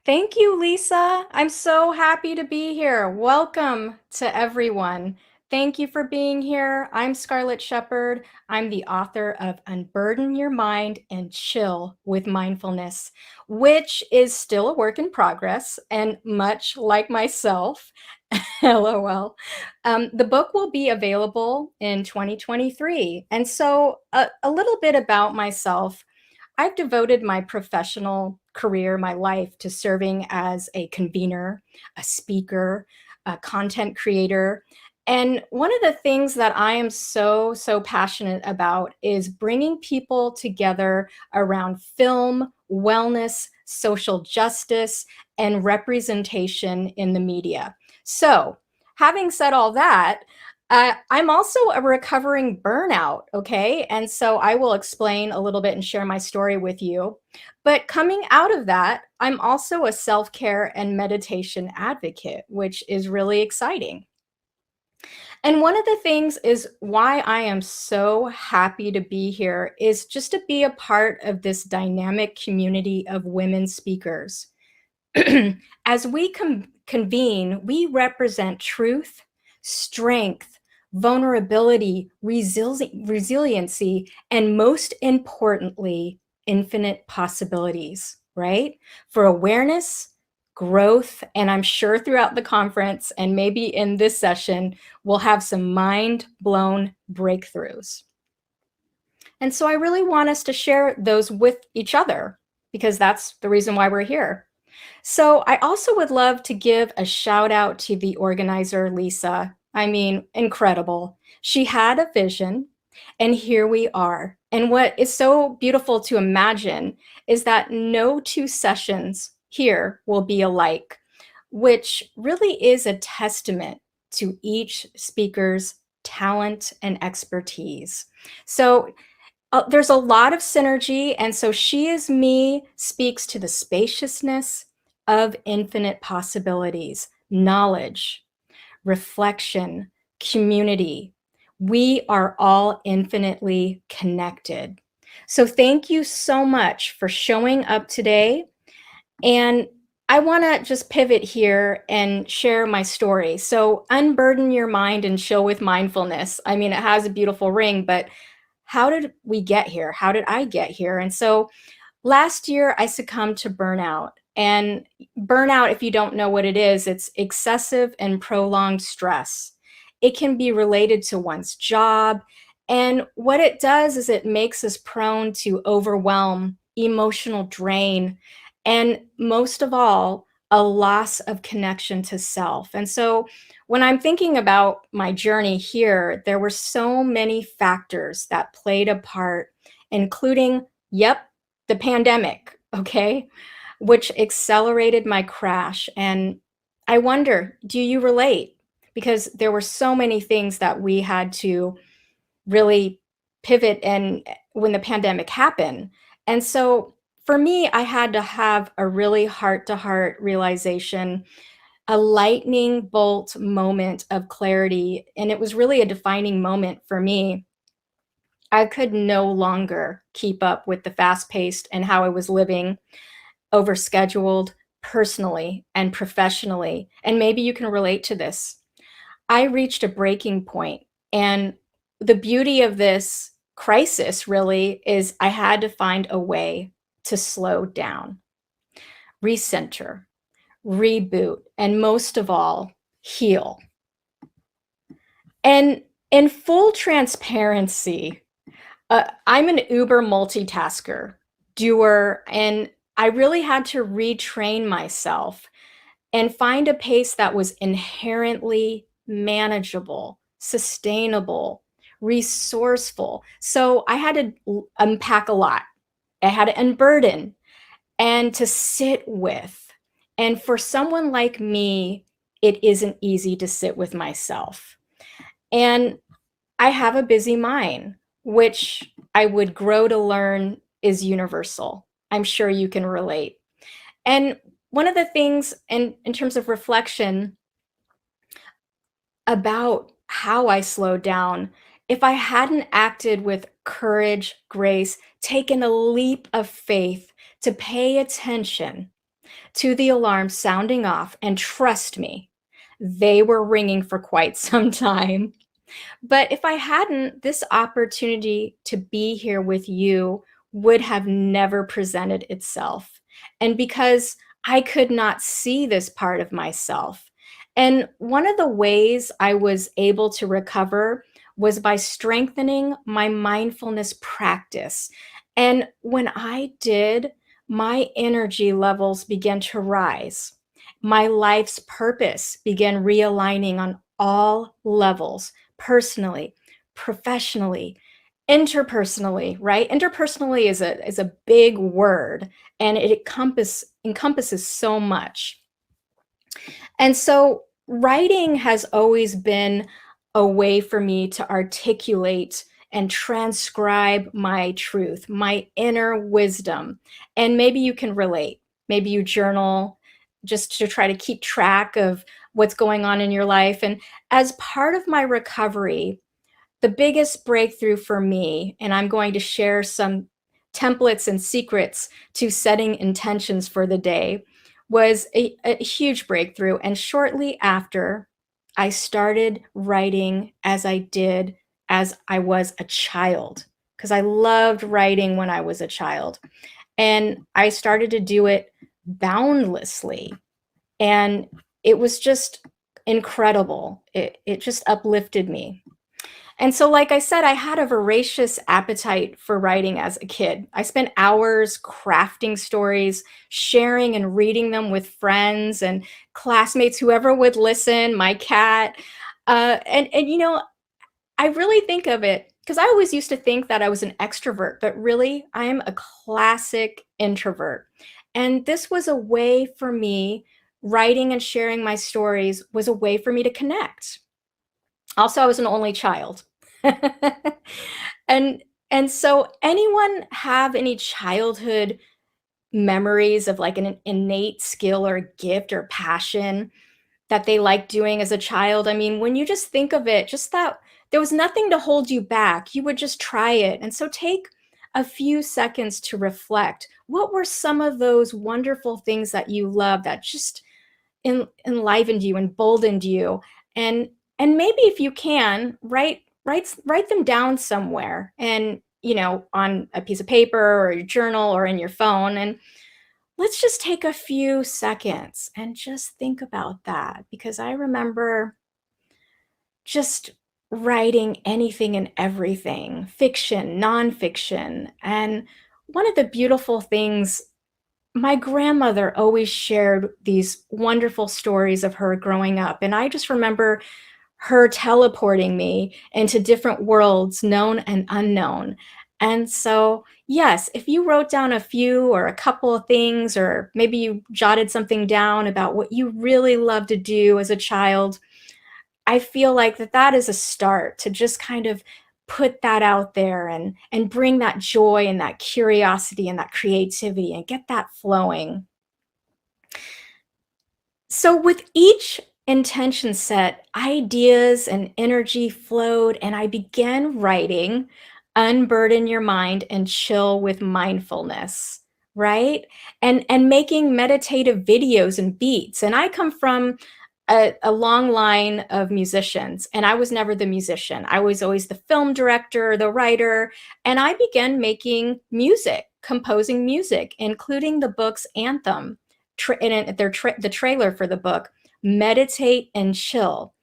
Thank you, Lisa. I'm so happy to be here. Welcome to everyone. Thank you for being here. I'm Scarlett Shepard. I'm the author of Unburden Your Mind and Chill with Mindfulness, which is still a work in progress. And much like myself, LOL, the book will be available in 2023. And so, a little bit about myself. I've devoted my professional career, my life, to serving as a convener, a speaker, a content creator. And one of the things that I am so passionate about is bringing people together around film, wellness, social justice, and representation in the media. So, having said all that, I'm also a recovering burnout, okay? And so I will explain a little bit and share my story with you. But coming out of that, I'm also a self care and meditation advocate, which is really exciting. And one of the things is why I am so happy to be here is just to be a part of this dynamic community of women speakers. As we convene, we represent truth, strength, vulnerability, resiliency, and most importantly, infinite possibilities, right? For awareness, growth, and I'm sure throughout the conference and maybe in this session, we'll have some mind blown breakthroughs. And so I really want us to share those with each other because that's the reason why we're here. So I also would love to give a shout out to the organizer, Lisa. I mean, incredible. She had a vision, and here we are. And what is so beautiful to imagine is that no two sessions here will be alike, which really is a testament to each speaker's talent and expertise. So there's a lot of synergy. And so She Is Me speaks to the spaciousness of infinite possibilities, knowledge, reflection, community. We are all infinitely connected. So thank you so much for showing up today. And I want to just pivot here and share my story. So, unburden your mind and chill with mindfulness. I mean, it has a beautiful ring, but how did we get here? How did I get here? And so last year I succumbed to burnout. And burnout, if you don't know what it is, it's excessive and prolonged stress. It can be related to one's job. And what it does is it makes us prone to overwhelm, emotional drain, and most of all, a loss of connection to self. And so when I'm thinking about my journey here, there were so many factors that played a part, including, yep, the pandemic, okay, which accelerated my crash. And I wonder, do you relate? Because there were so many things that we had to really pivot and when the pandemic happened. And so for me, I had to have a really heart to heart realization, a lightning bolt moment of clarity. And it was really a defining moment for me. I could no longer keep up with the fast paced and how I was living, overscheduled personally and professionally. And maybe you can relate to this. I reached a breaking point, and the beauty of this crisis really is I had to find a way to slow down, recenter, reboot, and most of all, heal. And in full transparency, I'm an uber multitasker, doer, and I really had to retrain myself and find a pace that was inherently manageable, sustainable, resourceful. So I had to unpack a lot. I had to unburden and to sit with. And for someone like me, it isn't easy to sit with myself. And I have a busy mind, which I would grow to learn is universal. I'm sure you can relate. And one of the things in terms of reflection about how I slowed down, if I hadn't acted with courage, grace, taken a leap of faith to pay attention, to the alarm sounding off, and trust me, they were ringing for quite some time. But if I hadn't, this opportunity to be here with you would have never presented itself. And because I could not see this part of myself. And one of the ways I was able to recover was by strengthening my mindfulness practice. And when I did, my energy levels began to rise. My life's purpose began realigning on all levels, personally, professionally, interpersonally, right? Interpersonally is a big word, and it encompasses so much. And so writing has always been a way for me to articulate and transcribe my truth, my inner wisdom. And maybe you can relate. Maybe you journal just to try to keep track of what's going on in your life. And as part of my recovery, the biggest breakthrough for me, and I'm going to share some templates and secrets to setting intentions for the day, was a huge breakthrough. And shortly after, I started writing as I was a child, because I loved writing when I was a child. And I started to do it boundlessly. And it was just incredible. It just uplifted me. And so, like I said, I had a voracious appetite for writing as a kid. I spent hours crafting stories, sharing and reading them with friends and classmates, whoever would listen, my cat. And I really think of it because I always used to think that I was an extrovert, but really, I am a classic introvert. And this was a way for me, writing and sharing my stories was a way for me to connect. Also, I was an only child. And and so anyone have any childhood memories of like an innate skill or gift or passion that they liked doing as a child? I mean, when you just think of it, just that there was nothing to hold you back. You would just try it. And so take a few seconds to reflect. What were some of those wonderful things that you love that just enlivened you, emboldened you? And maybe if you can, write them down somewhere, and on a piece of paper or your journal or in your phone. And let's just take a few seconds and just think about that, because I remember just writing anything and everything, fiction, nonfiction. And one of the beautiful things, my grandmother always shared these wonderful stories of her growing up. And I just remember her teleporting me into different worlds, known and unknown. And so, yes, if you wrote down a few or a couple of things, or maybe you jotted something down about what you really loved to do as a child, I feel like that is a start to just kind of put that out there and bring that joy and that curiosity and that creativity and get that flowing. So with each intention set, ideas and energy flowed, and I began writing Unburden Your Mind and Chill with Mindfulness, right? And making meditative videos and beats. And I come from a long line of musicians, and I was never the musician. I was always the film director, the writer, and I began making music, composing music, including the book's anthem, the trailer for the book, Meditate and Chill.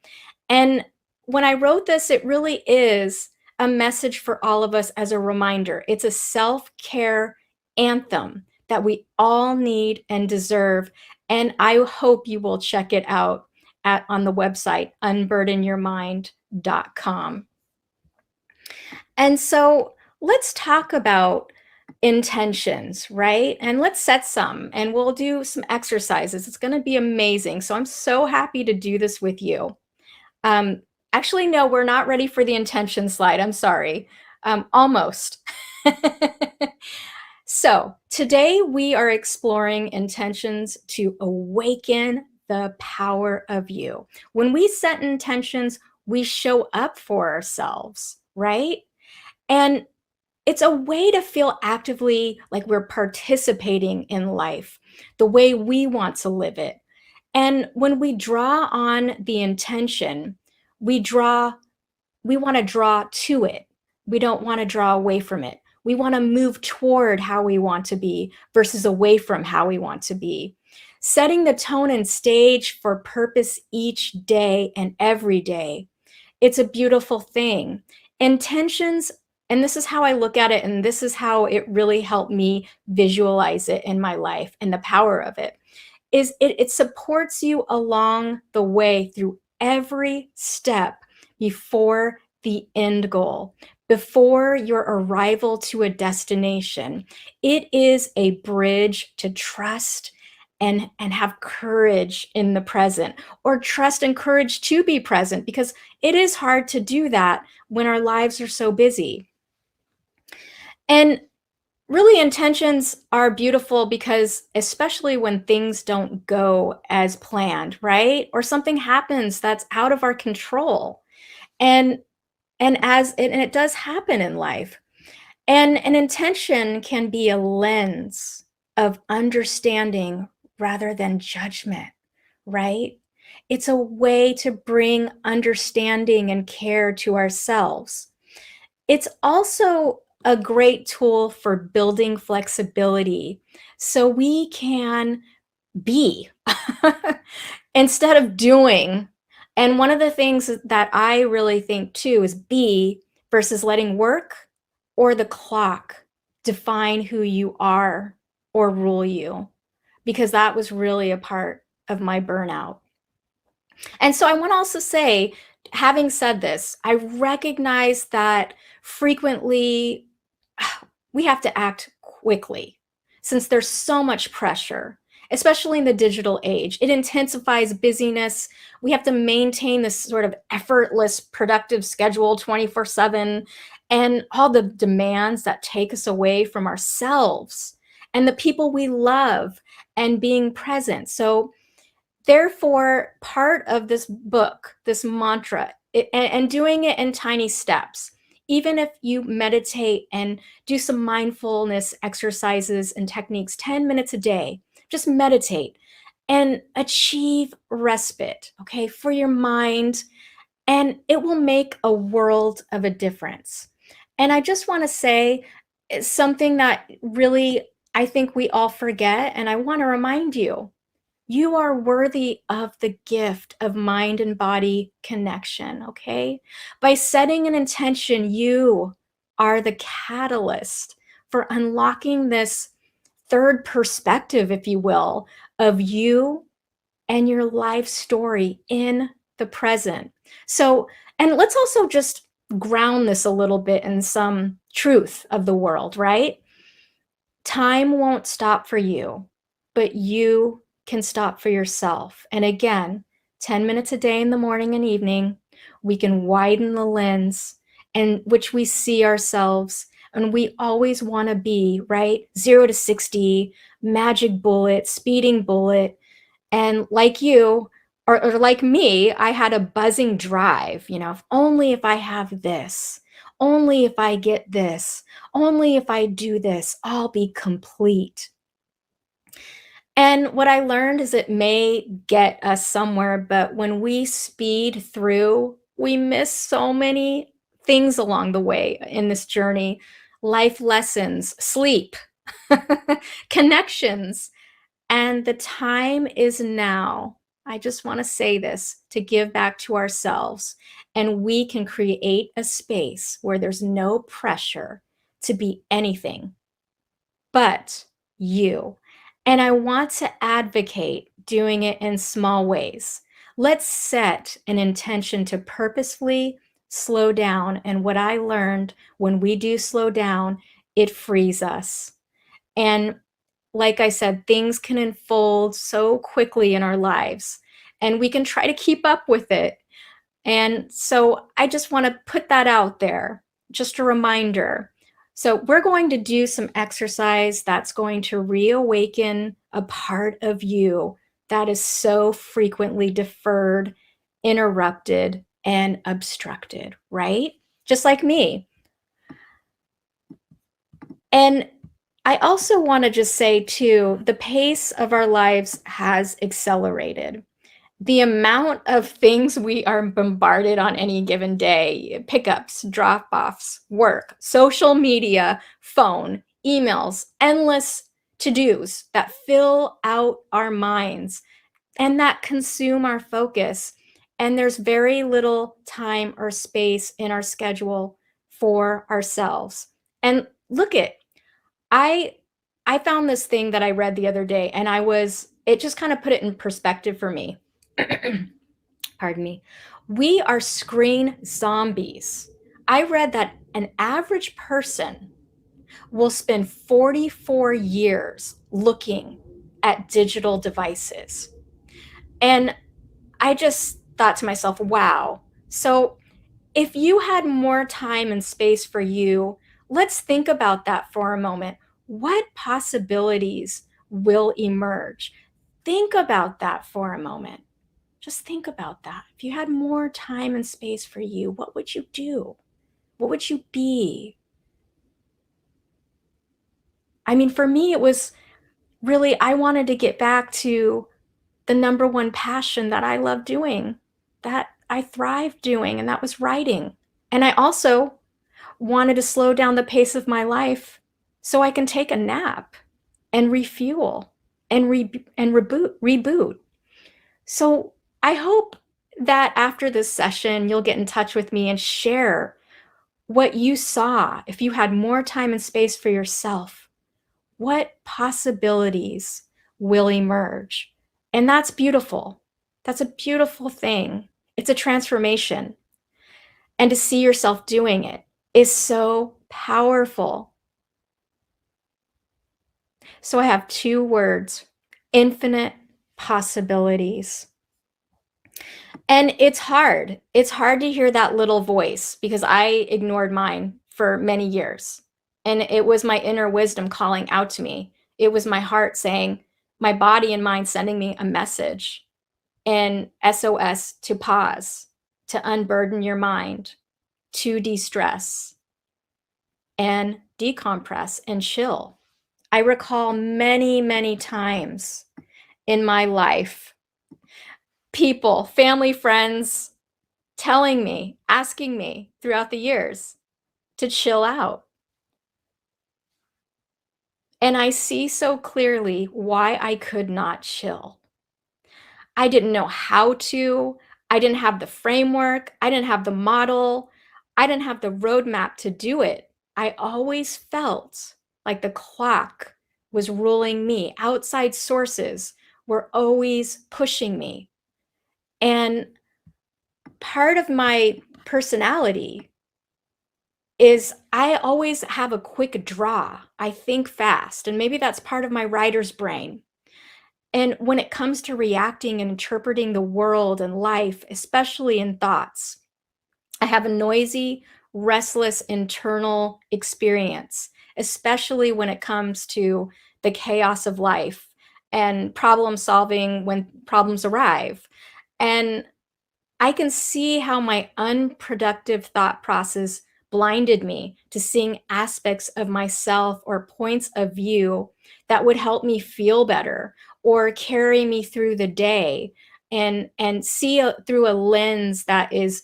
And when I wrote this, it really is a message for all of us as a reminder. It's a self-care anthem that we all need and deserve. And I hope you will check it out on the website, unburdenyourmind.com. And so let's talk about intentions, right? And let's set some, and we'll do some exercises. It's going to be amazing. So I'm so happy to do this with you. Um, Actually, no, we're not ready for the intention slide. I'm sorry. Almost. So today we are exploring intentions to awaken the power of you. When we set intentions, we show up for ourselves, right? And it's a way to feel actively like we're participating in life. the way we want to live it. And when we draw on the intention, we draw we want to draw to it. We don't want to draw away from it. We want to move toward how we want to be versus away from how we want to be. Setting the tone and stage for purpose each day and every day. It's a beautiful thing. Intentions, and this is how I look at it, and this is how it really helped me visualize it in my life and the power of it, is it supports you along the way through every step before the end goal, before your arrival to a destination. It is a bridge to trust and have courage in the present, or trust and courage to be present, because it is hard to do that when our lives are so busy. And really, intentions are beautiful because, especially when things don't go as planned, right? Or something happens that's out of our control. And and it does happen in life. And an intention can be a lens of understanding rather than judgment, right? It's a way to bring understanding and care to ourselves. It's also a great tool for building flexibility so we can be instead of doing. And one of the things that I really think too is be versus letting work or the clock define who you are or rule you, because that was really a part of my burnout. And so I want to also say, having said this, I recognize that frequently we have to act quickly since there's so much pressure, especially in the digital age. It intensifies busyness. We have to maintain this sort of effortless, productive schedule 24/7, and all the demands that take us away from ourselves and the people we love and being present. So therefore, part of this book, this mantra, and doing it in tiny steps, even if you meditate and do some mindfulness exercises and techniques 10 minutes a day, just meditate and achieve respite, okay, for your mind, and it will make a world of a difference. And I just want to say something that really I think we all forget, and I want to remind you. You are worthy of the gift of mind and body connection, okay? By setting an intention, you are the catalyst for unlocking this third perspective, if you will, of you and your life story in the present. So, and let's also just ground this a little bit in some truth of the world, right? Time won't stop for you, but you can stop for yourself. And again, 10 minutes a day in the morning and evening, we can widen the lens in which we see ourselves. And we always want to be, right? 0 to 60, magic bullet, speeding bullet. And like you, or like me, I had a buzzing drive, if only if I have this, only if I get this, only if I do this, I'll be complete. And what I learned is it may get us somewhere, but when we speed through, we miss so many things along the way in this journey: life lessons, sleep, connections. And the time is now. I just want to say this to give back to ourselves. And we can create a space where there's no pressure to be anything but you. And I want to advocate doing it in small ways. Let's set an intention to purposefully slow down. And what I learned, when we do slow down, it frees us. And like I said, things can unfold so quickly in our lives, and we can try to keep up with it. And so I just want to put that out there, just a reminder. So we're going to do some exercise that's going to reawaken a part of you that is so frequently deferred, interrupted, and obstructed, right? Just like me. And I also want to just say, too, the pace of our lives has accelerated. The amount of things we are bombarded on any given day, pickups, drop-offs, work, social media, phone, emails, endless to-dos that fill out our minds and that consume our focus. And there's very little time or space in our schedule for ourselves. And look at I I found this thing that I read the other day, and it just kind of put it in perspective for me. Pardon me. We are screen zombies. I read that an average person will spend 44 years looking at digital devices. And I just thought to myself, wow. So if you had more time and space for you, let's think about that for a moment. What possibilities will emerge? Think about that for a moment. Just think about that. If you had more time and space for you, what would you do? What would you be? I mean, for me, it was really, I wanted to get back to the number one passion that I love doing, that I thrive doing, and that was writing. And I also wanted to slow down the pace of my life so I can take a nap and refuel and reboot. So I hope that after this session, you'll get in touch with me and share what you saw. If you had more time and space for yourself, what possibilities will emerge? And that's beautiful. That's a beautiful thing. It's a transformation. And to see yourself doing it is so powerful. So I have two words: infinite possibilities. And it's hard. It's hard to hear that little voice because I ignored mine for many years. And it was my inner wisdom calling out to me. It was my heart saying, my body and mind sending me a message, and SOS to pause, to unburden your mind, to de-stress and decompress and chill. I recall many, many times in my life, people, family, friends telling me, asking me throughout the years to chill out. And I see so clearly why I could not chill. I didn't know how to. I didn't have the framework. I didn't have the model. I didn't have the roadmap to do it. I always felt like the clock was ruling me. Outside sources were always pushing me. And part of my personality is I always have a quick draw. I think fast, and maybe that's part of my writer's brain. And when it comes to reacting and interpreting the world and life, especially in thoughts, I have a noisy, restless internal experience, especially when it comes to the chaos of life and problem solving when problems arrive. And I can see how my unproductive thought process blinded me to seeing aspects of myself or points of view that would help me feel better or carry me through the day, and see through a lens that is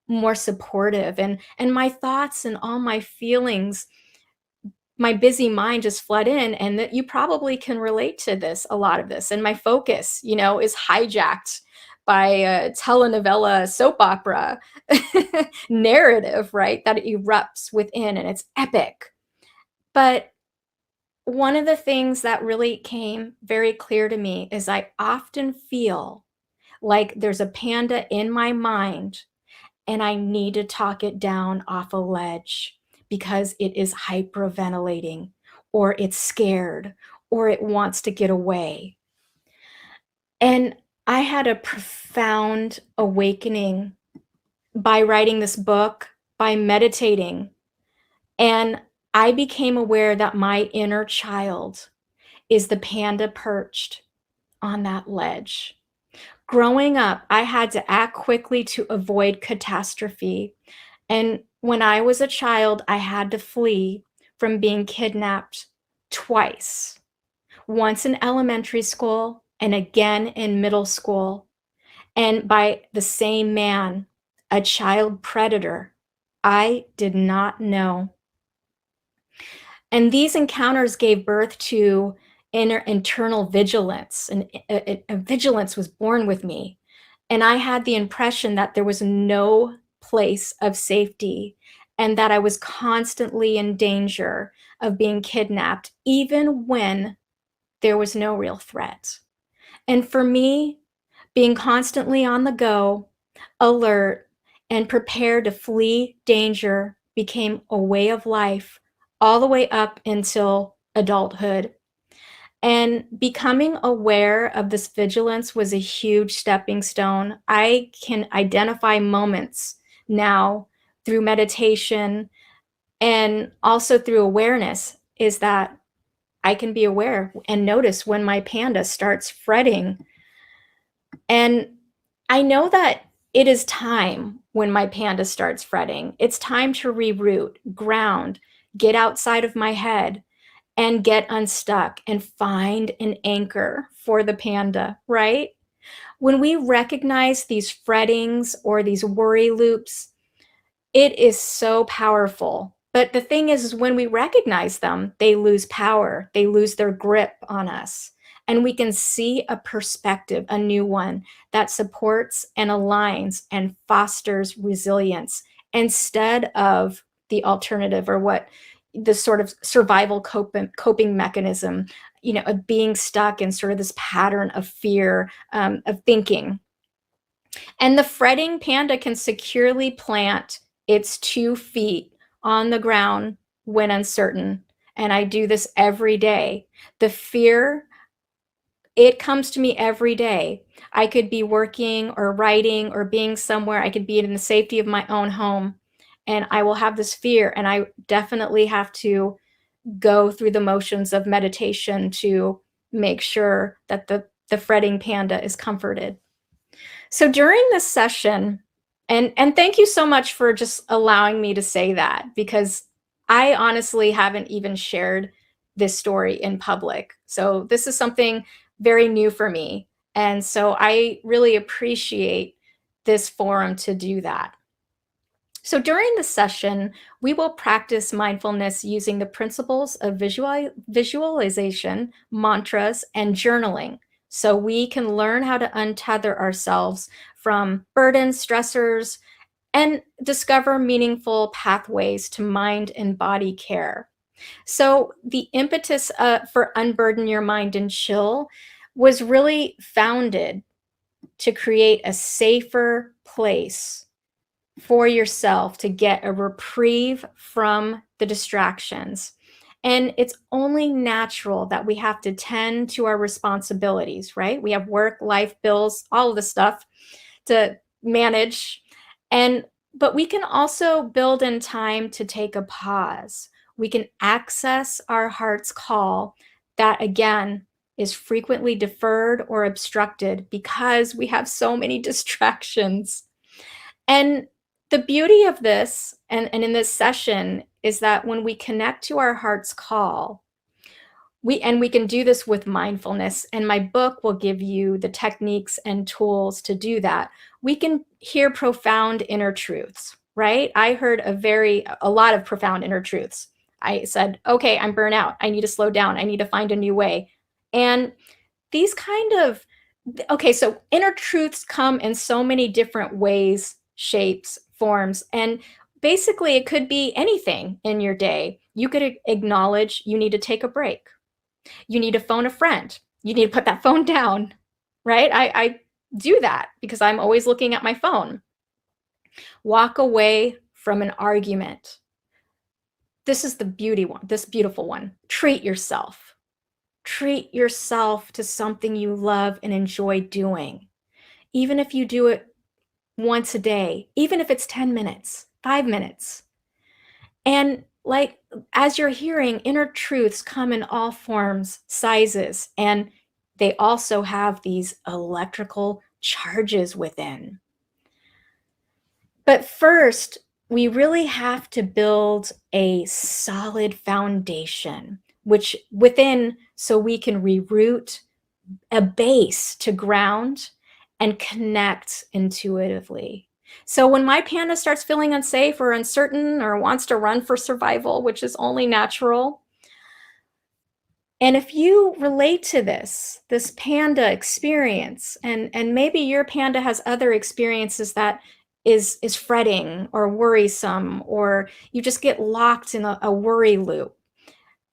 more supportive, and my thoughts and all my feelings, my busy mind just flood in, and that you probably can relate to this, a lot of this. And my focus, is hijacked by a telenovela soap opera narrative, right? That erupts within, and it's epic. But one of the things that really came very clear to me is I often feel like there's a panda in my mind and I need to talk it down off a ledge because it is hyperventilating, or it's scared, or it wants to get away. And I had a profound awakening by writing this book, by meditating, and I became aware that my inner child is the panda perched on that ledge. Growing up, I had to act quickly to avoid catastrophe. And when I was a child, I had to flee from being kidnapped twice, once in elementary school and again in middle school, and by the same man, a child predator I did not know. And these encounters gave birth to internal vigilance, and a vigilance was born with me. And I had the impression that there was no place of safety and that I was constantly in danger of being kidnapped, even when there was no real threat. And for me, being constantly on the go, alert, and prepared to flee danger became a way of life all the way up until adulthood. And becoming aware of this vigilance was a huge stepping stone. I can identify moments now through meditation and also through awareness, is that I can be aware and notice when my panda starts fretting. And I know that it is time when my panda starts fretting. It's time to reroute, ground, get outside of my head, and get unstuck and find an anchor for the panda, right? When we recognize these frettings or these worry loops, it is so powerful. But the thing is when we recognize them, they lose power, they lose their grip on us. And we can see a perspective, a new one that supports and aligns and fosters resilience instead of the alternative, or what the sort of survival coping mechanism, of being stuck in sort of this pattern of fear, of thinking. And the fretting panda can securely plant its 2 feet on the ground when uncertain. And I do this every day. The fear, it comes to me every day. I could be working or writing or being somewhere. I could be in the safety of my own home, and I will have this fear. And I definitely have to go through the motions of meditation to make sure that the fretting panda is comforted. So during this session, and thank you so much for just allowing me to say that, because I honestly haven't even shared this story in public. So this is something very new for me. And so I really appreciate this forum to do that. So during the session, we will practice mindfulness using the principles of visualization, mantras, and journaling, so we can learn how to untether ourselves from burdens, stressors, and discover meaningful pathways to mind and body care. So the impetus for Unburden Your Mind and Chill was really founded to create a safer place for yourself to get a reprieve from the distractions. And it's only natural that we have to tend to our responsibilities, right? We have work, life, bills, all of the stuff to manage. But we can also build in time to take a pause. We can access our heart's call that, again, is frequently deferred or obstructed because we have so many distractions. And the beauty of this, and in this session, is that when we connect to our heart's call, we can do this with mindfulness, and my book will give you the techniques and tools to do that. We can hear profound inner truths, right? I heard a lot of profound inner truths. I said, okay, I'm burnt out. I need to slow down. I need to find a new way. And these okay, so inner truths come in so many different ways, shapes, forms, and basically it could be anything in your day. You could acknowledge you need to take a break. You need to phone a friend. You need to put that phone down, right? I do that because I'm always looking at my phone. Walk away from an argument. This is this beautiful one. Treat yourself. Treat yourself to something you love and enjoy doing. Even if you do it once a day, even if it's 10 minutes, 5 minutes. And like, as you're hearing, inner truths come in all forms, sizes, and they also have these electrical charges within. But first, we really have to build a solid foundation. which within, so we can reroute a base to ground and connect intuitively. So when my panda starts feeling unsafe or uncertain or wants to run for survival, which is only natural, and if you relate to this panda experience, and maybe your panda has other experiences that is fretting or worrisome, or you just get locked in a worry loop,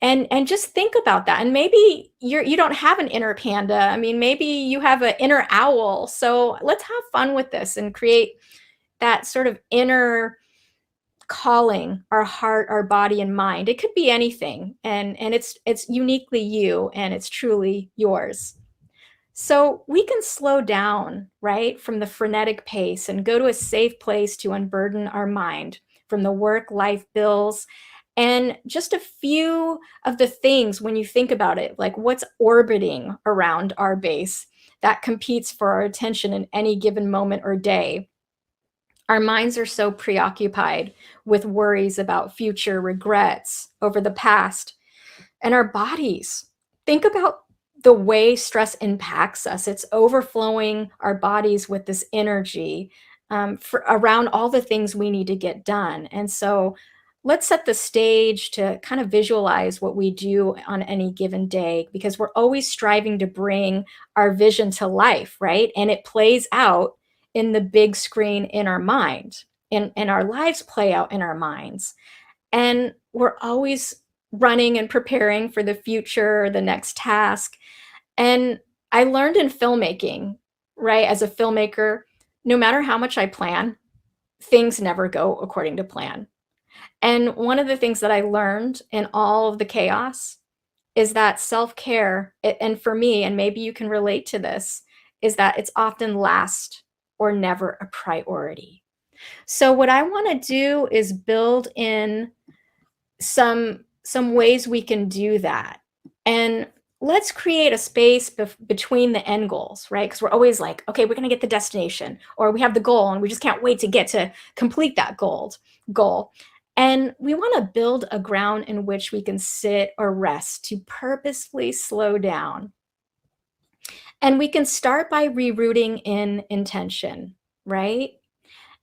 and just think about that. And maybe you don't have an inner panda. I mean, maybe you have an inner owl. So let's have fun with this and create that sort of inner calling our heart, our body, and mind. It could be anything, and it's uniquely you, and it's truly yours. So we can slow down, right, from the frenetic pace and go to a safe place to unburden our mind from the work life bills. And just a few of the things, when you think about it, like what's orbiting around our base that competes for our attention in any given moment or day. Our minds are so preoccupied with worries about future regrets over the past, and our bodies. Think about the way stress impacts us. It's overflowing our bodies with this energy for around all the things we need to get done. And so let's set the stage to kind of visualize what we do on any given day, because we're always striving to bring our vision to life, right? And it plays out in the big screen in our mind, and our lives play out in our minds. And we're always running and preparing for the future, the next task. And I learned in filmmaking, right, as a filmmaker, no matter how much I plan, things never go according to plan. And one of the things that I learned in all of the chaos is that self-care, and for me, and maybe you can relate to this, is that it's often last or never a priority. So what I want to do is build in some ways we can do that. And let's create a space between the end goals, right? Because we're always like, okay, we're going to get the destination, or we have the goal and we just can't wait to get to complete that goal. And we want to build a ground in which we can sit or rest to purposefully slow down. And we can start by rerouting in intention, right?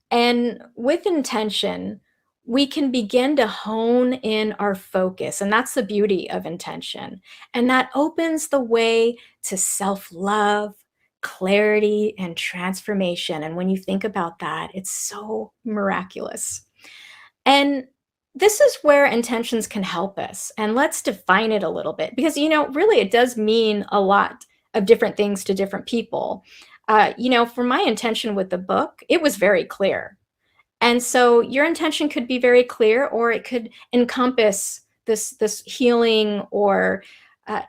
And with intention, we can begin to hone in our focus. And that's the beauty of intention. And that opens the way to self love, clarity, and transformation. And when you think about that, it's so miraculous. And this is where intentions can help us. And let's define it a little bit, because, really it does mean a lot of different things to different people. For my intention with the book, it was very clear. And so your intention could be very clear, or it could encompass this healing or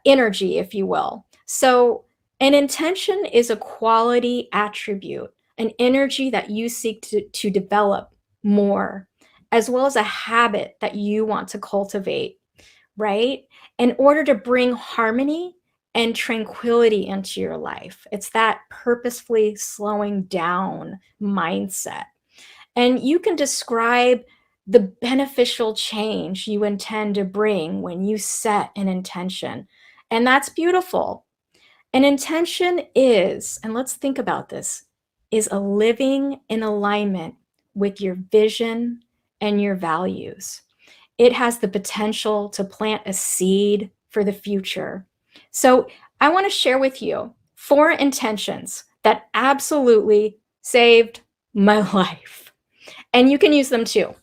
energy, if you will. So an intention is a quality attribute, an energy that you seek to develop more, as well as a habit that you want to cultivate, right? In order to bring harmony and tranquility into your life. It's that purposefully slowing down mindset. And you can describe the beneficial change you intend to bring when you set an intention. And that's beautiful. An intention is, and let's think about this, is a living in alignment with your vision and your values. It has the potential to plant a seed for the future. So I want to share with you 4 intentions that absolutely saved my life. And you can use them too.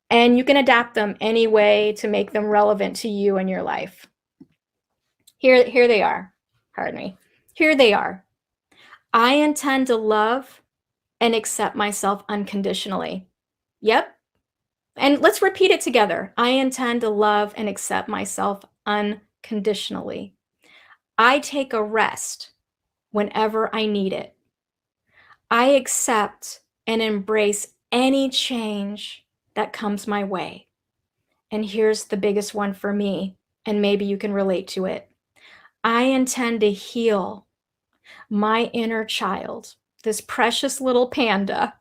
And you can adapt them any way to make them relevant to you and your life. Here they are. Pardon me. Here they are. I intend to love and accept myself unconditionally. Yep. And let's repeat it together. I intend to love and accept myself unconditionally. I take a rest whenever I need it. I accept and embrace any change that comes my way. And here's the biggest one for me, and maybe you can relate to it. I intend to heal my inner child, this precious little panda,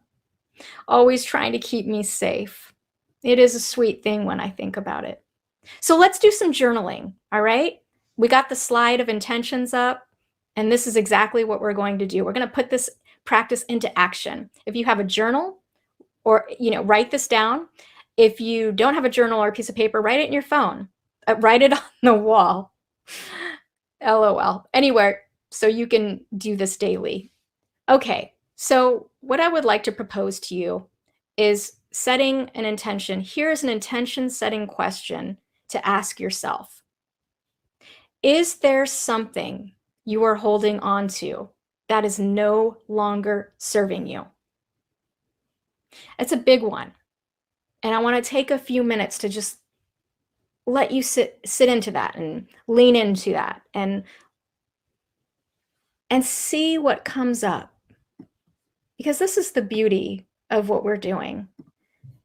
always trying to keep me safe. It is a sweet thing when I think about it. So let's do some journaling, all right? We got the slide of intentions up, and this is exactly what we're going to do. We're going to put this practice into action. If you have a journal, or write this down. If you don't have a journal or a piece of paper, write it in your phone. Write it on the wall. LOL. Anywhere, so you can do this daily. Okay, so what I would like to propose to you is setting an intention. Here's an intention setting question to ask yourself. Is there something you are holding on to that is no longer serving you? It's a big one. And I want to take a few minutes to just let you sit into that and lean into that and see what comes up. Because this is the beauty of what we're doing,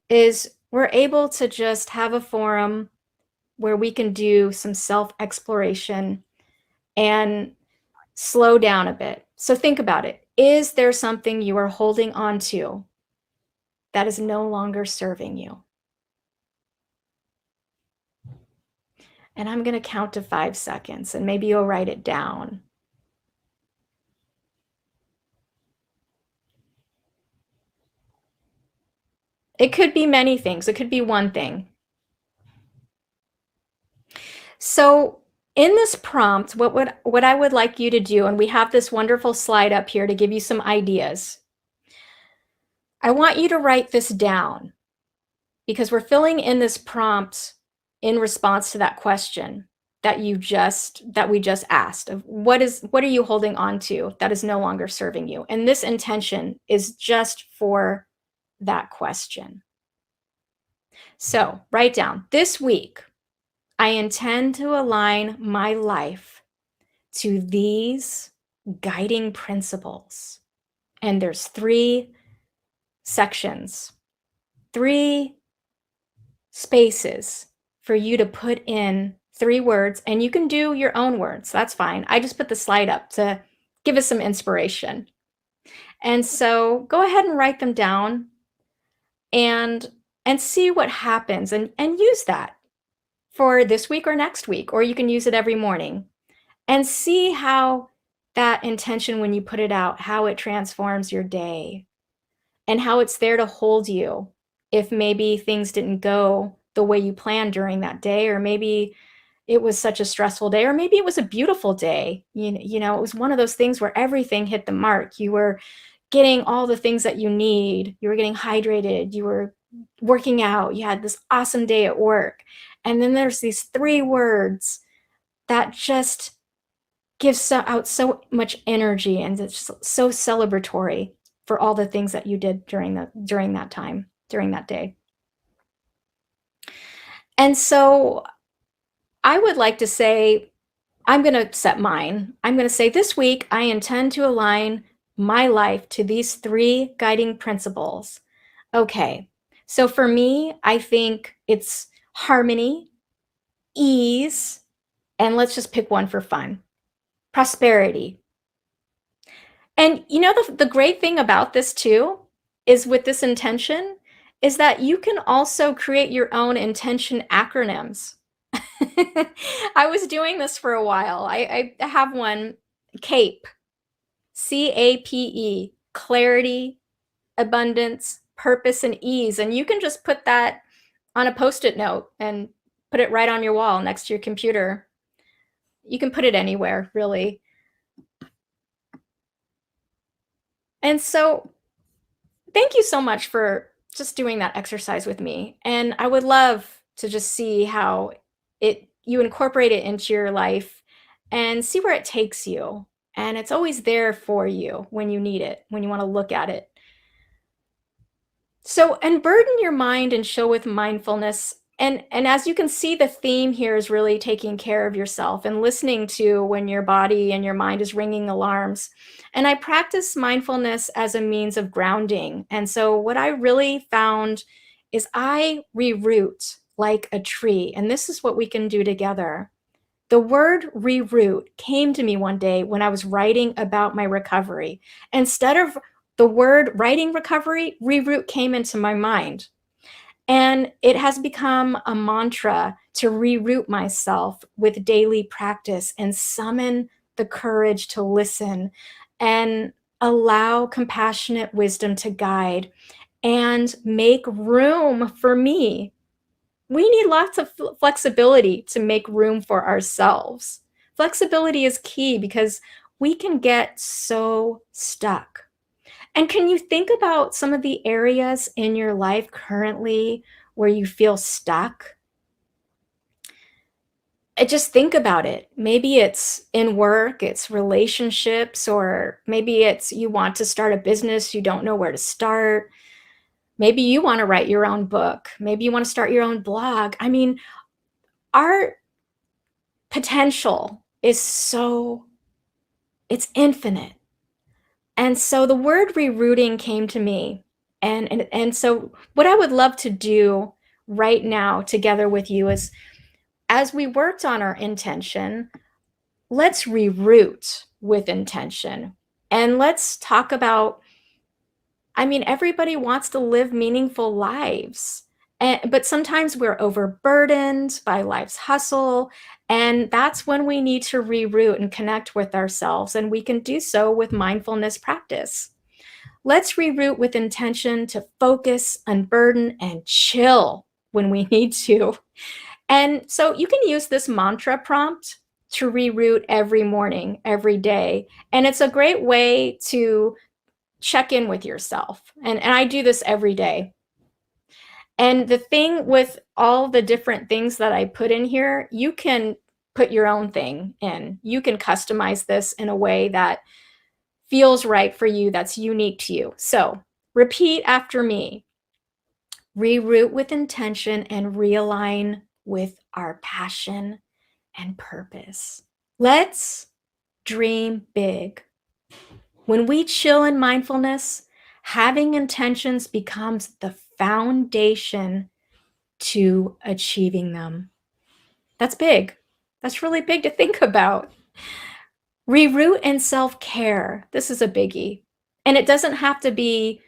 is we're able to just have a forum where we can do some self-exploration and slow down a bit. So think about it. Is there something you are holding on to that is no longer serving you? And I'm going to count to 5 seconds, and maybe you'll write it down. It could be many things. It could be one thing. So in this prompt, what I would like you to do, and we have this wonderful slide up here to give you some ideas. I want you to write this down because we're filling in this prompt in response to that question that we just asked of what are you holding on to that is no longer serving you? And this intention is just for that question. So write down, this week, I intend to align my life to these guiding principles. And there's 3 sections, 3 spaces for you to put in 3 words, and you can do your own words. That's fine. I just put the slide up to give us some inspiration. And so go ahead and write them down and see what happens, and use that for this week or next week, or you can use it every morning and see how that intention, when you put it out, how it transforms your day and how it's there to hold you if maybe things didn't go the way you planned during that day, or maybe it was such a stressful day, or maybe it was a beautiful day. You know, it was one of those things where everything hit the mark. You were getting all the things that you need. You were getting hydrated. You were working out. You had this awesome day at work. And then there's these 3 words that just gives out so much energy, and it's so celebratory for all the things that you did during that time, during that day. And so I would like to say, I'm going to set mine. I'm going to say, this week, I intend to align my life to these 3 guiding principles. Okay, so for me, I think it's harmony, ease, and let's just pick one for fun, prosperity. And you know, the great thing about this too is, with this intention, is that you can also create your own intention acronyms. I was doing this for a while. I have one, CAPE, CAPE, clarity, abundance, purpose, and ease. And you can just put that on a Post-it note and put it right on your wall next to your computer. You can put it anywhere, really. And so thank you so much for just doing that exercise with me. And I would love to just see how you incorporate it into your life and see where it takes you. And it's always there for you when you need it, when you want to look at it. So unburden your mind and chill with mindfulness. And as you can see, the theme here is really taking care of yourself and listening to when your body and your mind is ringing alarms. And I practice mindfulness as a means of grounding. And so what I really found is I reroot like a tree. And this is what we can do together. The word reroot came to me one day when I was writing about my recovery. Instead of the word writing recovery, reroot came into my mind. And it has become a mantra to reroute myself with daily practice and summon the courage to listen and allow compassionate wisdom to guide and make room for me. We need lots of flexibility to make room for ourselves. Flexibility is key because we can get so stuck. And can you think about some of the areas in your life currently where you feel stuck? Just think about it. Maybe it's in work, it's relationships, or maybe it's you want to start a business, you don't know where to start. Maybe you want to write your own book. Maybe you want to start your own blog. I mean, our potential is it's infinite. And so the word rerouting came to me. And so what I would love to do right now together with you is, as we worked on our intention, let's reroute with intention. And let's talk about, I mean, everybody wants to live meaningful lives. But sometimes we're overburdened by life's hustle. And that's when we need to reroute and connect with ourselves. And we can do so with mindfulness practice. Let's reroute with intention to focus, unburden, and chill when we need to. And so you can use this mantra prompt to reroute every morning, every day. And it's a great way to check in with yourself. And I do this every day. And the thing with all the different things that I put in here, you can put your own thing in. You can customize this in a way that feels right for you, that's unique to you. So repeat after me. Reroute with intention and realign with our passion and purpose. Let's dream big. When we chill in mindfulness, having intentions becomes the foundation to achieving them. That's big. That's really big to think about. Reroute and self-care. This is a biggie. And it doesn't have to be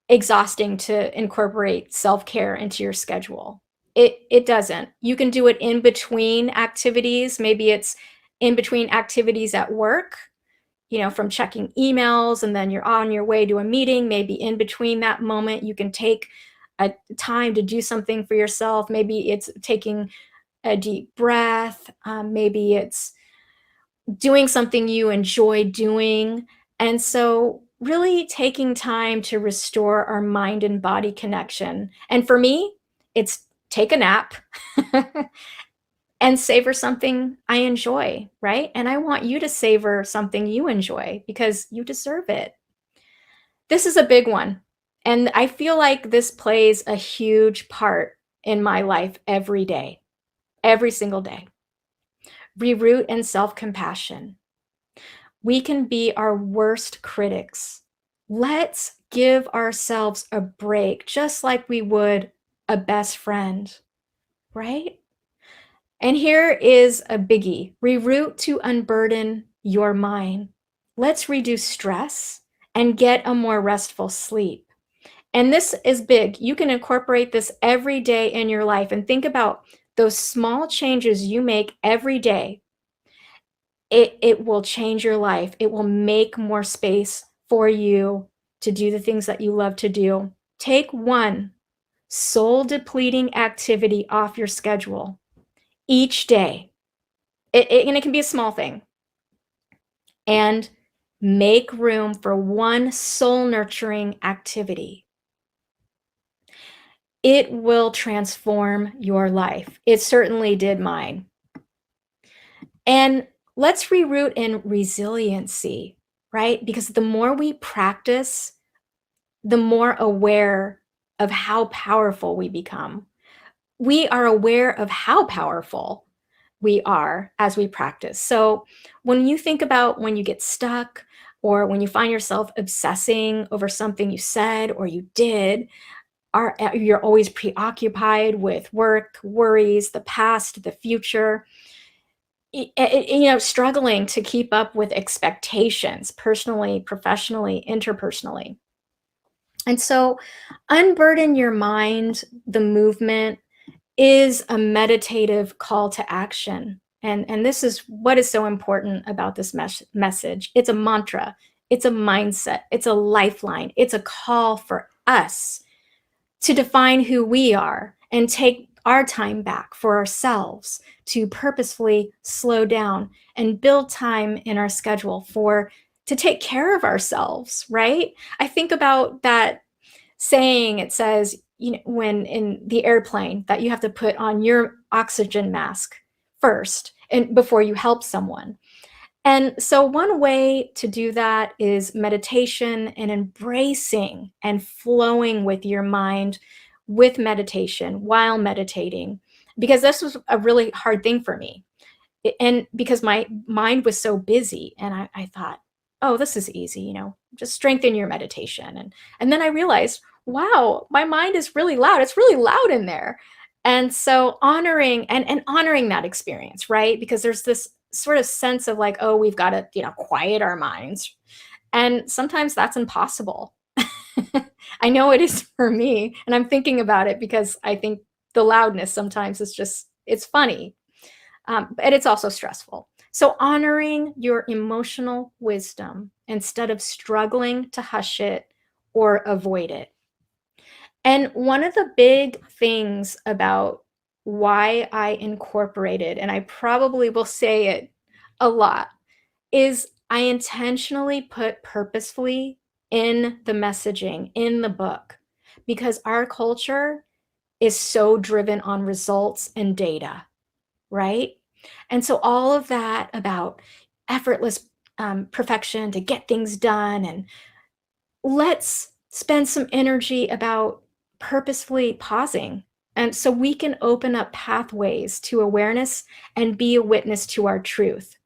exhausting to incorporate self-care into your schedule. It doesn't. You can do it in between activities. Maybe it's in between activities at work, from checking emails and then you're on your way to a meeting. Maybe in between that moment, you can take a time to do something for yourself. Maybe it's taking a deep breath. Maybe it's doing something you enjoy doing. And so really taking time to restore our mind and body connection. And for me, it's take a nap and savor something I enjoy, right? And I want you to savor something you enjoy because you deserve it. This is a big one. And I feel like this plays a huge part in my life every day, every single day. Reroute and self-compassion. We can be our worst critics. Let's give ourselves a break, just like we would a best friend, right? And here is a biggie. Reroute to unburden your mind. Let's reduce stress and get a more restful sleep. And this is big. You can incorporate this every day in your life and think about those small changes you make every day. It will change your life. It will make more space for you to do the things that you love to do. Take one soul depleting activity off your schedule each day. And it can be a small thing. And make room for one soul nurturing activity. It will transform your life. It certainly did mine. And let's reroute in resiliency, right? Because the more we practice, the more aware of how powerful we become. We are aware of how powerful we are as we practice. So when you think about when you get stuck or when you find yourself obsessing over something you said or you did, you're always preoccupied with work, worries, the past, the future, struggling to keep up with expectations, personally, professionally, interpersonally. And so unburden your mind, the movement, is a meditative call to action. And this is what is so important about this message. It's a mantra, it's a mindset, it's a lifeline, it's a call for us to define who we are and take our time back for ourselves, to purposefully slow down and build time in our schedule for to take care of ourselves, right? I think about that saying. It says, when in the airplane, that you have to put on your oxygen mask first and before you help someone. And so one way to do that is meditation and embracing and flowing with your mind with meditation while meditating, because this was a really hard thing for me. And because my mind was so busy, and I thought, oh, this is easy, just strengthen your meditation. And then I realized, wow, my mind is really loud. It's really loud in there. And so honoring and honoring that experience, right? Because there's this sort of sense of like, oh, we've got to, quiet our minds. And sometimes that's impossible. I know it is for me. And I'm thinking about it because I think the loudness sometimes is just, it's funny. But it's also stressful. So honoring your emotional wisdom instead of struggling to hush it or avoid it. And one of the big things about why I incorporated, and I probably will say it a lot, is I intentionally put purposefully in the messaging in the book, because our culture is so driven on results and data, right? And so all of that about effortless perfection to get things done, and let's spend some energy about purposefully pausing. And so we can open up pathways to awareness and be a witness to our truth.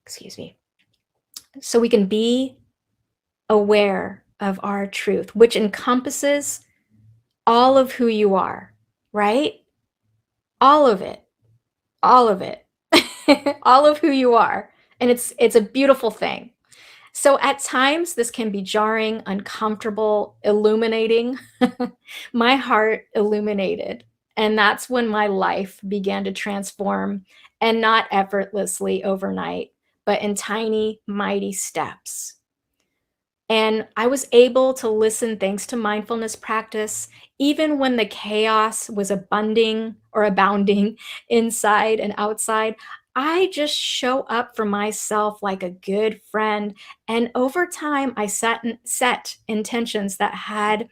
Excuse me. So we can be aware of our truth, which encompasses all of who you are, right? All of it, all of it, all of who you are. And it's a beautiful thing. So at times this can be jarring, uncomfortable, illuminating. My heart illuminated. And that's when my life began to transform, and not effortlessly overnight, but in tiny, mighty steps. And I was able to listen thanks to mindfulness practice, even when the chaos was abounding inside and outside. I just show up for myself like a good friend. And over time, I set intentions that had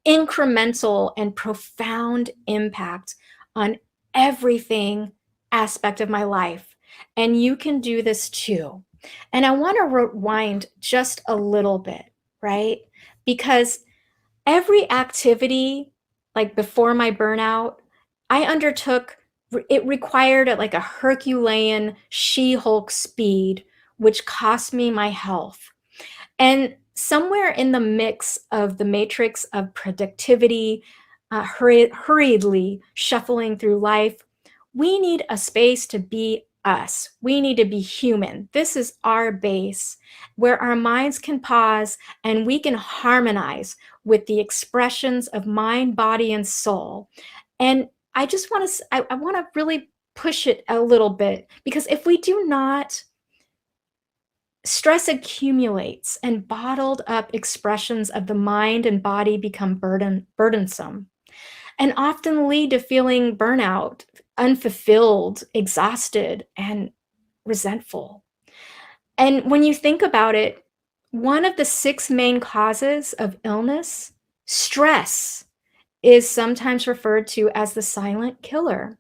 incremental and profound impact on everything aspect of my life. And you can do this too. And I want to rewind just a little bit, right? Because every activity, like before my burnout, I undertook, it required like a Herculean She-Hulk speed, which cost me my health. And somewhere in the mix of the matrix of productivity, hurriedly shuffling through life, we need a space to be us. We need to be human. This is our base where our minds can pause and we can harmonize with the expressions of mind, body, and soul. And I just want to, I want to really push it a little bit, because if we do not, stress accumulates and bottled up expressions of the mind and body become burdensome, and often lead to feeling burnout, unfulfilled, exhausted, and resentful. And when you think about it, one of the 6 main causes of illness, stress, is sometimes referred to as the silent killer.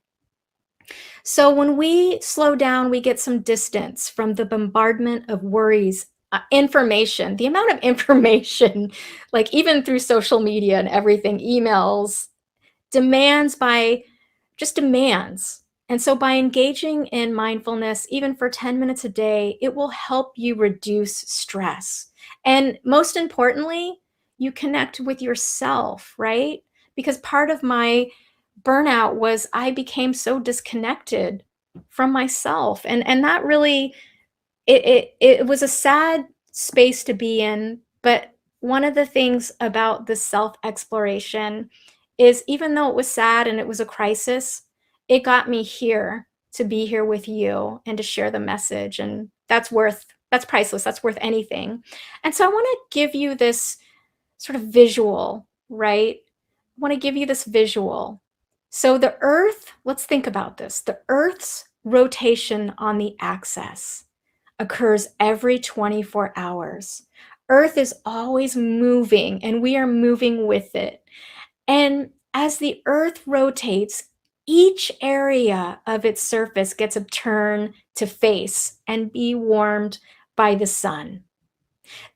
So when we slow down, we get some distance from the bombardment of worries, information, the amount of information, like even through social media and everything, emails, demands by just demands. And so by engaging in mindfulness, even for 10 minutes a day, it will help you reduce stress. And most importantly, you connect with yourself, right? Because part of my burnout was I became so disconnected from myself. And that really, it was a sad space to be in. But one of the things about the self exploration is even though it was sad and it was a crisis, it got me here to be here with you and to share the message. And that's priceless. That's worth anything. And so I want to give you this sort of visual, right? I want to give you this visual. So the Earth, let's think about this. The Earth's rotation on the axis occurs every 24 hours. Earth is always moving and we are moving with it. And as the Earth rotates, each area of its surface gets a turn to face and be warmed by the sun.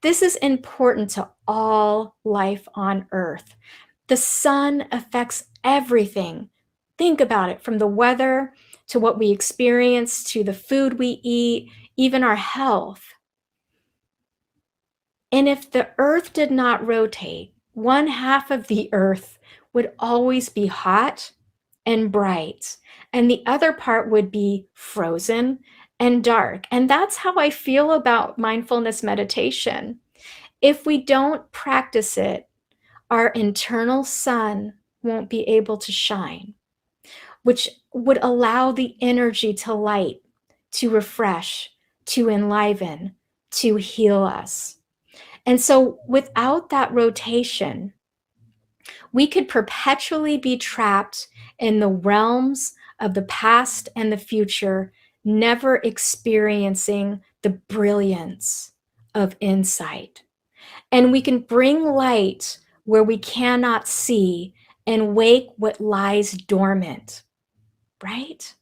This is important to all life on Earth. The sun affects everything. Think about it, from the weather to what we experience, to the food we eat, even our health. And if the Earth did not rotate, one half of the Earth would always be hot and bright, and the other part would be frozen and dark. And that's how I feel about mindfulness meditation. If we don't practice it, our internal sun won't be able to shine, which would allow the energy to light, to refresh, to enliven, to heal us. And so without that rotation, we could perpetually be trapped in the realms of the past and the future, never experiencing the brilliance of insight. And we can bring light where we cannot see and wake what lies dormant, right?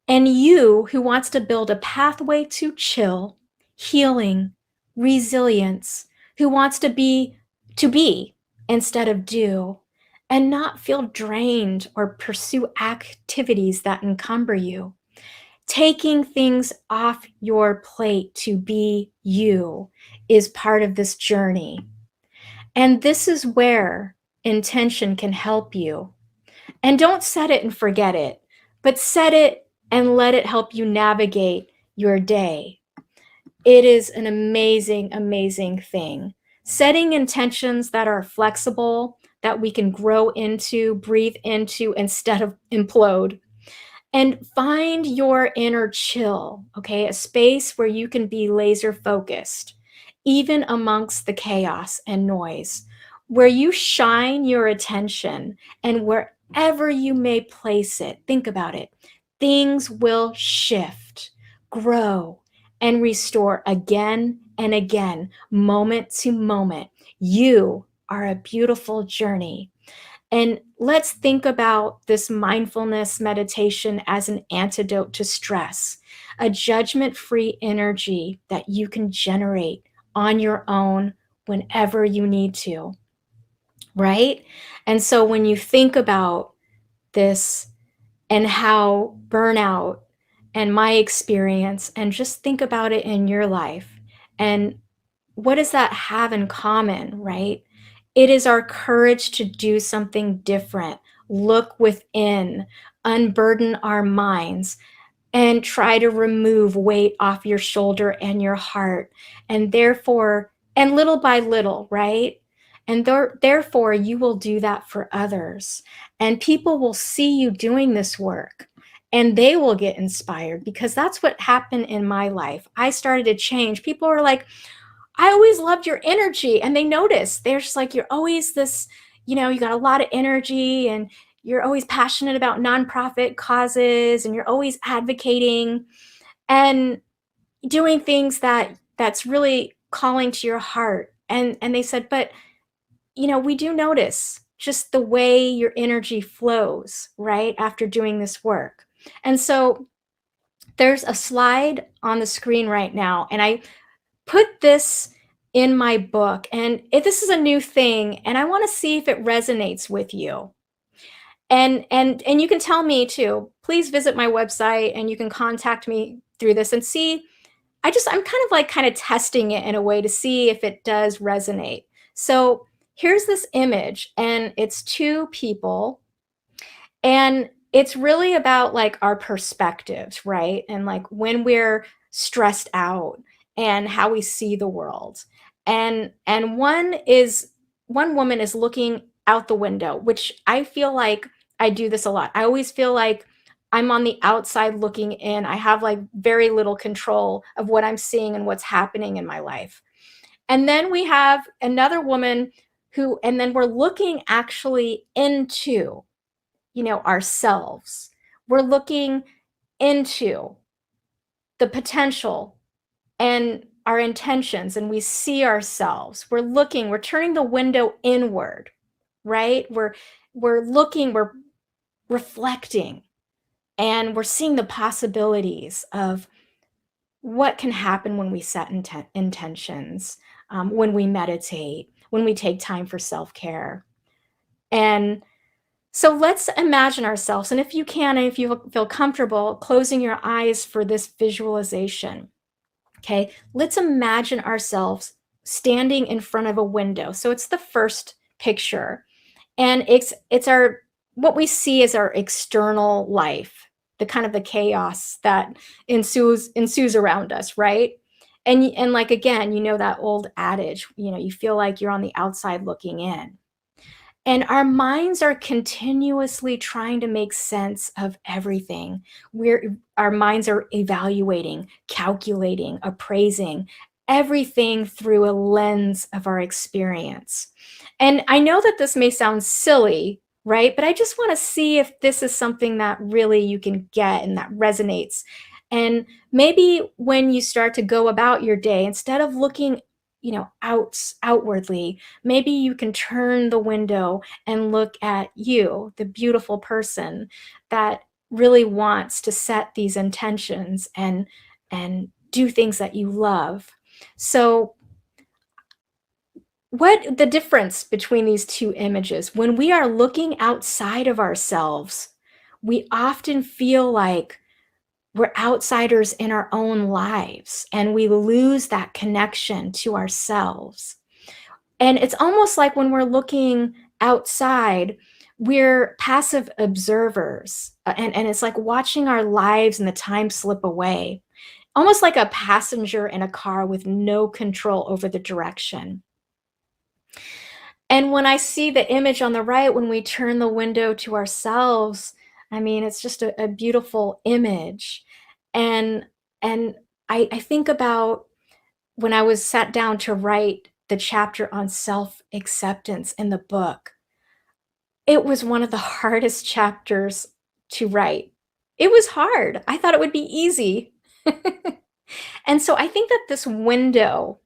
And you who wants to build a pathway to chill, healing, resilience, who wants to be instead of do, and not feel drained or pursue activities that encumber you. Taking things off your plate to be you is part of this journey. And this is where intention can help you. And don't set it and forget it, but set it and let it help you navigate your day. It is an amazing, amazing thing. Setting intentions that are flexible, that we can grow into, breathe into, instead of implode. And find your inner chill, okay? A space where you can be laser focused, even amongst the chaos and noise, where you shine your attention, and wherever you may place it, think about it, things will shift, grow, and restore again and again, moment to moment. You are a beautiful journey. And let's think about this mindfulness meditation as an antidote to stress, a judgment-free energy that you can generate on your own whenever you need to, right? And so when you think about this and how burnout and my experience, and just think about it in your life, and what does that have in common, right? It is our courage to do something different, look within, unburden our minds, and try to remove weight off your shoulder and your heart. And therefore, and little by little, right? And therefore, you will do that for others. And people will see you doing this work and they will get inspired, because that's what happened in my life. I started to change. People are like, I always loved your energy. And they notice, they're just like, you're always this, you got a lot of energy, and you're always passionate about nonprofit causes, and you're always advocating and doing things that's really calling to your heart. And they said, but we do notice just the way your energy flows, right, after doing this work. And so there's a slide on the screen right now, and I put this in my book, and this is a new thing, and I want to see if it resonates with you. And you can tell me too. Please visit my website, and you can contact me through this and see. I'm kind of testing it in a way to see if it does resonate. So here's this image, and it's two people, and it's really about like our perspectives, right? And like when we're stressed out and how we see the world. And one woman is looking out the window, which I feel like I do this a lot. I always feel like I'm on the outside looking in. I have like very little control of what I'm seeing and what's happening in my life. And then we have another woman who, and then we're looking actually into, ourselves. We're looking into the potential and our intentions, and we see ourselves. We're turning the window inward, right? We're looking, we're reflecting, and we're seeing the possibilities of what can happen when we set intentions, when we meditate, when we take time for self-care. And so let's imagine ourselves, and if you can, and if you feel comfortable, closing your eyes for this visualization. Okay, let's imagine ourselves standing in front of a window. So it's the first picture, and it's our, what we see is our external life, the kind of the chaos that ensues around us, right? And like, again, that old adage, you feel like you're on the outside looking in. And our minds are continuously trying to make sense of everything. Our minds are evaluating, calculating, appraising everything through a lens of our experience. And I know that this may sound silly, right? But I just want to see if this is something that really you can get and that resonates. And maybe when you start to go about your day, instead of looking, outwardly, maybe you can turn the window and look at you, the beautiful person that really wants to set these intentions and do things that you love. So what the difference between these two images, when we are looking outside of ourselves, we often feel like we're outsiders in our own lives, and we lose that connection to ourselves. And it's almost like when we're looking outside, we're passive observers. And it's like watching our lives and the time slip away, almost like a passenger in a car with no control over the direction. And when I see the image on the right, when we turn the window to ourselves, I mean, it's just a beautiful image. And and I think about when I was sat down to write the chapter on self-acceptance in the book. It was one of the hardest chapters to write. It was hard. I thought it would be easy. And so I think that this window,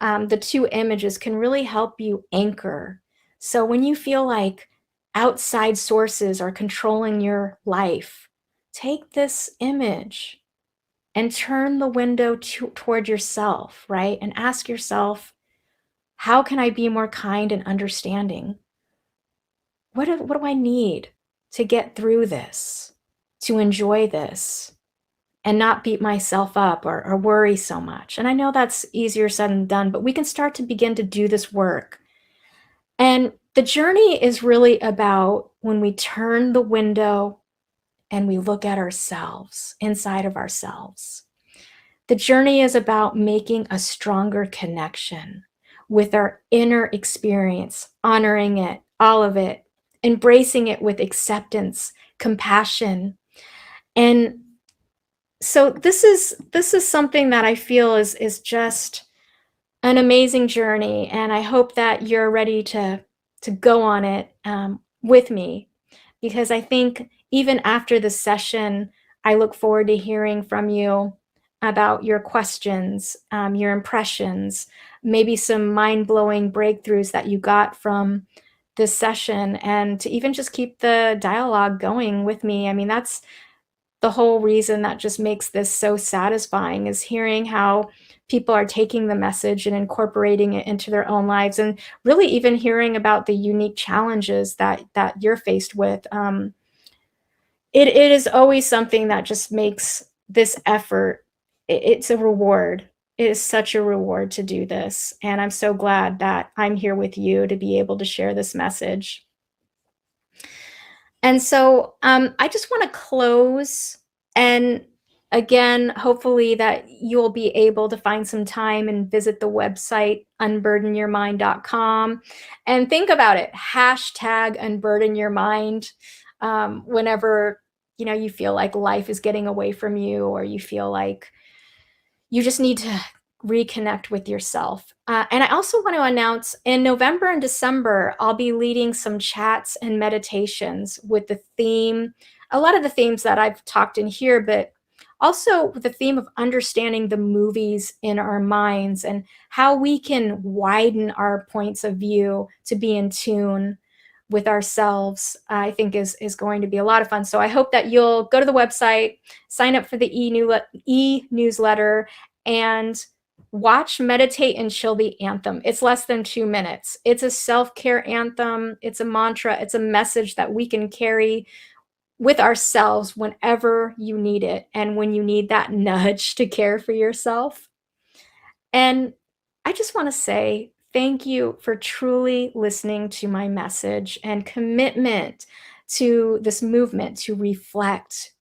the two images, can really help you anchor. So when you feel like outside sources are controlling your life, take this image and turn the window toward yourself, right? And ask yourself, how can I be more kind and understanding? What do I need to get through this, to enjoy this, and not beat myself up or worry so much? And I know that's easier said than done, but we can start to begin to do this work. And the journey is really about when we turn the window and we look at ourselves, inside of ourselves. The journey is about making a stronger connection with our inner experience, honoring it, all of it, embracing it with acceptance, compassion. And so this is something that I feel is just an amazing journey, and I hope that you're ready to go on it with me, because I think even after the session, I look forward to hearing from you about your questions, your impressions, maybe some mind-blowing breakthroughs that you got from this session, and to even just keep the dialogue going with me. I mean, that's the whole reason that just makes this so satisfying, is hearing how people are taking the message and incorporating it into their own lives, and really even hearing about the unique challenges that you're faced with. It is always something that just makes this effort, it's a reward. It is such a reward to do this, and I'm so glad that I'm here with you to be able to share this message. And so I just want to close and Again, hopefully that you'll be able to find some time and visit the website unburdenyourmind.com and think about it. Hashtag unburden your mind whenever you feel like life is getting away from you, or you feel like you just need to reconnect with yourself. And I also want to announce in November and December, I'll be leading some chats and meditations with the theme, a lot of the themes that I've talked in here, but also with the theme of understanding the movies in our minds and how we can widen our points of view to be in tune with ourselves. I think is going to be a lot of fun. So I hope that you'll go to the website, sign up for the e-newsletter, and watch Meditate and Chill the Anthem. It's less than 2 minutes. It's a self-care anthem. It's a mantra. It's a message that we can carry with ourselves whenever you need it and when you need that nudge to care for yourself. And I just want to say thank you for truly listening to my message and commitment to this movement to reflect,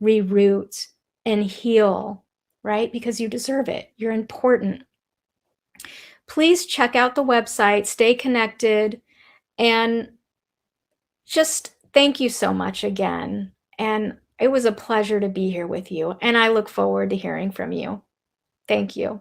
reroute, and heal, right? Because you deserve it. You're important. Please check out the website, stay connected, and just thank you so much again. And it was a pleasure to be here with you. And I look forward to hearing from you. Thank you.